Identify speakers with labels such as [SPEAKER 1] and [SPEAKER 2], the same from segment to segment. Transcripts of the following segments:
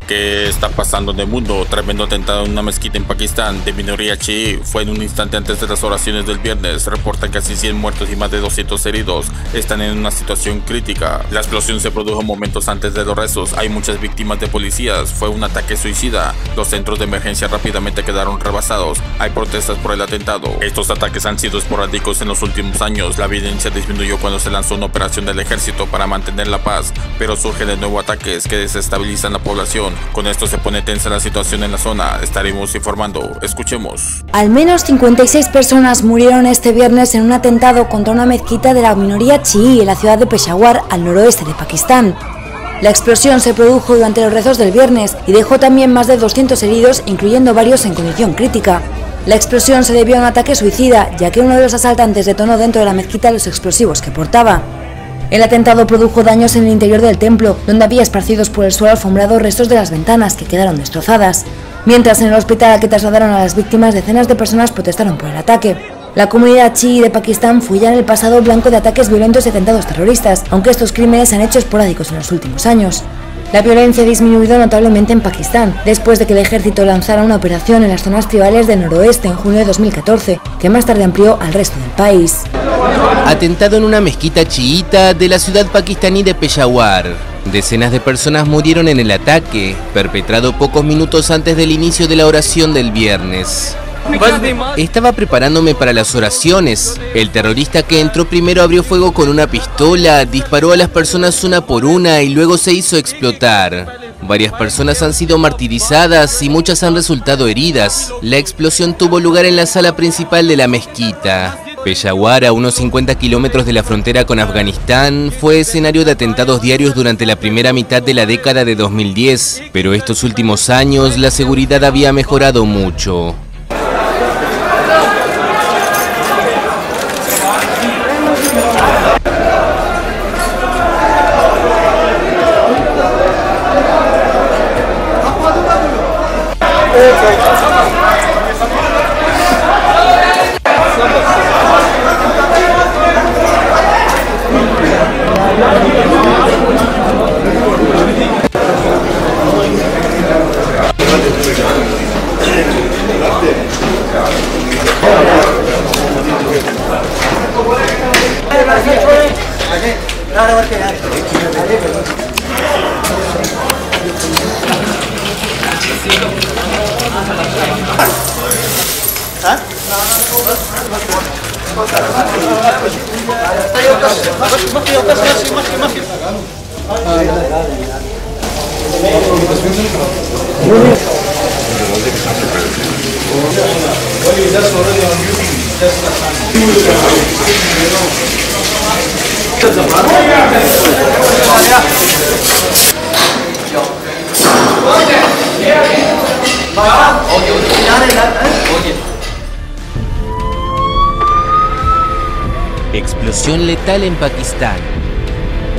[SPEAKER 1] ¿Qué está pasando en el mundo? Tremendo atentado en una mezquita en Pakistán de minoría chií fue en un instante antes de las oraciones del viernes. Reportan casi 100 muertos y más de 200 heridos. Están en una situación crítica. La explosión se produjo momentos antes de los rezos. Hay muchas víctimas de policías. Fue un ataque suicida. Los centros de emergencia rápidamente quedaron rebasados. Hay protestas por el atentado. Estos ataques han sido esporádicos en los últimos años. La violencia disminuyó cuando se lanzó una operación del ejército para mantener la paz, pero surgen de nuevo ataques que desestabilizan la población. Con esto se pone tensa la situación en la zona. Estaremos informando. Escuchemos.
[SPEAKER 2] Al menos 56 personas murieron este viernes en un atentado contra una mezquita de la minoría chií en la ciudad de Peshawar, al noroeste de Pakistán. La explosión se produjo durante los rezos del viernes y dejó también más de 200 heridos, incluyendo varios en condición crítica. La explosión se debió a un ataque suicida, ya que uno de los asaltantes detonó dentro de la mezquita los explosivos que portaba. El atentado produjo daños en el interior del templo, donde había esparcidos por el suelo alfombrado restos de las ventanas, que quedaron destrozadas. Mientras en el hospital al que trasladaron a las víctimas, decenas de personas protestaron por el ataque. La comunidad chií de Pakistán fue ya en el pasado blanco de ataques violentos y atentados terroristas, aunque estos crímenes se han hecho esporádicos en los últimos años. La violencia ha disminuido notablemente en Pakistán, después de que el ejército lanzara una operación en las zonas tribales del noroeste en junio de 2014, que más tarde amplió al resto del país.
[SPEAKER 3] Atentado en una mezquita chiíta de la ciudad pakistaní de Peshawar. Decenas de personas murieron en el ataque, perpetrado pocos minutos antes del inicio de la oración del viernes. Estaba preparándome para las oraciones. El terrorista que entró primero abrió fuego con una pistola, disparó a las personas una por una y luego se hizo explotar. Varias personas han sido martirizadas y muchas han resultado heridas. La explosión tuvo lugar en la sala principal de la mezquita. Peshawar, a unos 50 kilómetros de la frontera con Afganistán, fue escenario de atentados diarios durante la primera mitad de la década de 2010, pero estos últimos años la seguridad había mejorado mucho. Explosión letal en Pakistán.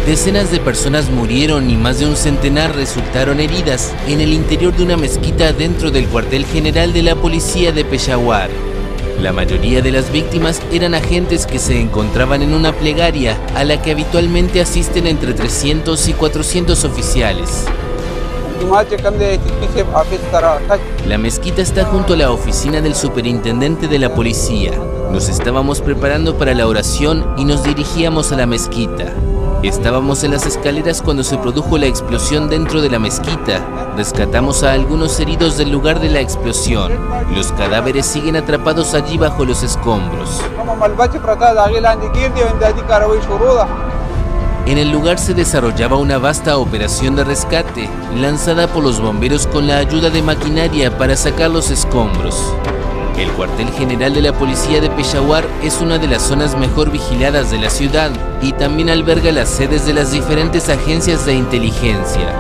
[SPEAKER 3] Decenas de personas murieron y más de un centenar resultaron heridas en el interior de una mezquita dentro del cuartel general de la policía de Peshawar. La mayoría de las víctimas eran agentes que se encontraban en una plegaria a la que habitualmente asisten entre 300 y 400 oficiales. La mezquita está junto a la oficina del superintendente de la policía. Nos estábamos preparando para la oración y nos dirigíamos a la mezquita. Estábamos en las escaleras cuando se produjo la explosión dentro de la mezquita. Rescatamos a algunos heridos del lugar de la explosión. Los cadáveres siguen atrapados allí bajo los escombros. En el lugar se desarrollaba una vasta operación de rescate, lanzada por los bomberos con la ayuda de maquinaria para sacar los escombros. El cuartel general de la policía de Peshawar es una de las zonas mejor vigiladas de la ciudad y también alberga las sedes de las diferentes agencias de inteligencia.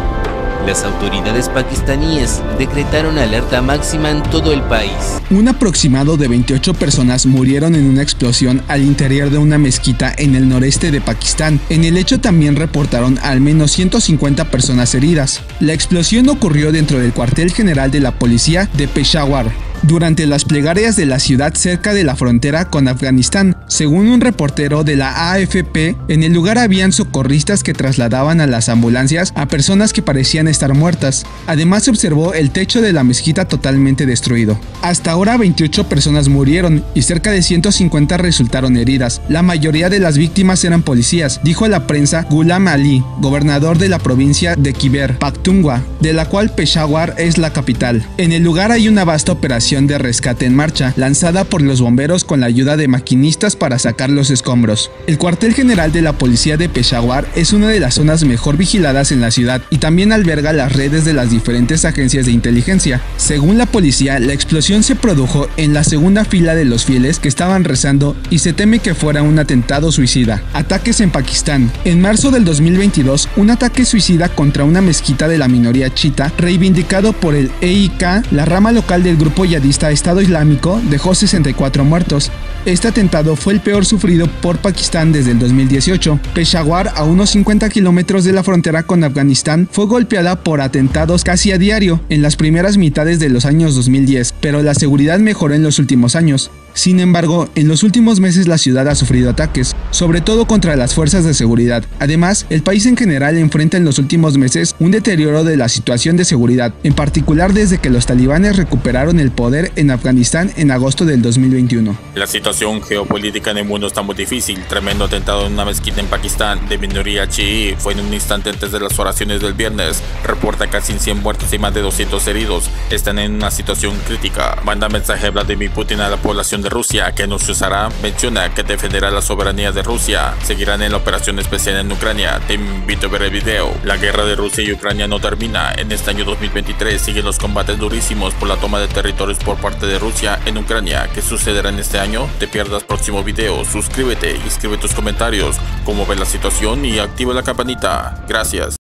[SPEAKER 3] Las autoridades pakistaníes decretaron alerta máxima en todo el país.
[SPEAKER 4] Un aproximado de 28 personas murieron en una explosión al interior de una mezquita en el noreste de Pakistán. En el hecho también reportaron al menos 150 personas heridas. La explosión ocurrió dentro del cuartel general de la policía de Peshawar. durante las plegarias de la ciudad cerca de la frontera con Afganistán. Según un reportero de la AFP, en el lugar habían socorristas que trasladaban a las ambulancias a personas que parecían estar muertas. Además, se observó el techo de la mezquita totalmente destruido. Hasta ahora 28 personas murieron y cerca de 150 resultaron heridas. La mayoría de las víctimas eran policías, dijo a la prensa Ghulam Ali, gobernador de la provincia de Khyber Pakhtunkhwa, de la cual Peshawar es la capital. En el lugar hay una vasta operación de rescate en marcha, lanzada por los bomberos con la ayuda de maquinistas para sacar los escombros. El cuartel general de la policía de Peshawar es una de las zonas mejor vigiladas en la ciudad y también alberga las redes de las diferentes agencias de inteligencia. Según la policía, la explosión se produjo en la segunda fila de los fieles que estaban rezando y se teme que fuera un atentado suicida. Ataques en Pakistán. En marzo del 2022, un ataque suicida contra una mezquita de la minoría chiita, reivindicado por el EIK, la rama local del grupo yihadista Estado Islámico, dejó 64 muertos. Este atentado fue el peor sufrido por Pakistán desde el 2018. Peshawar, a unos 50 kilómetros de la frontera con Afganistán, fue golpeada por atentados casi a diario en las primeras mitades de los años 2010, pero la seguridad mejoró en los últimos años. Sin embargo, en los últimos meses la ciudad ha sufrido ataques, sobre todo contra las fuerzas de seguridad. Además, el país en general enfrenta en los últimos meses un deterioro de la situación de seguridad, en particular desde que los talibanes recuperaron el poder en Afganistán en agosto del 2021.
[SPEAKER 1] La situación geopolítica en el mundo está muy difícil. Tremendo atentado en una mezquita en Pakistán de minoría chií fue en un instante antes de las oraciones del viernes. Reporta casi 100 muertos y más de 200 heridos. Están en una situación crítica. Manda mensaje Vladimir Putin a la población de Rusia que no se usará. Menciona que defenderá la soberanía de Rusia. Seguirán en la operación especial en Ucrania. Te invito a ver el video. La guerra de Rusia y Ucrania no termina. En este año 2023 siguen los combates durísimos por la toma de territorios por parte de Rusia en Ucrania. ¿Qué sucederá en este año? Te pierdas próximo video. Suscríbete y escribe tus comentarios, cómo ves la situación y activa la campanita. Gracias.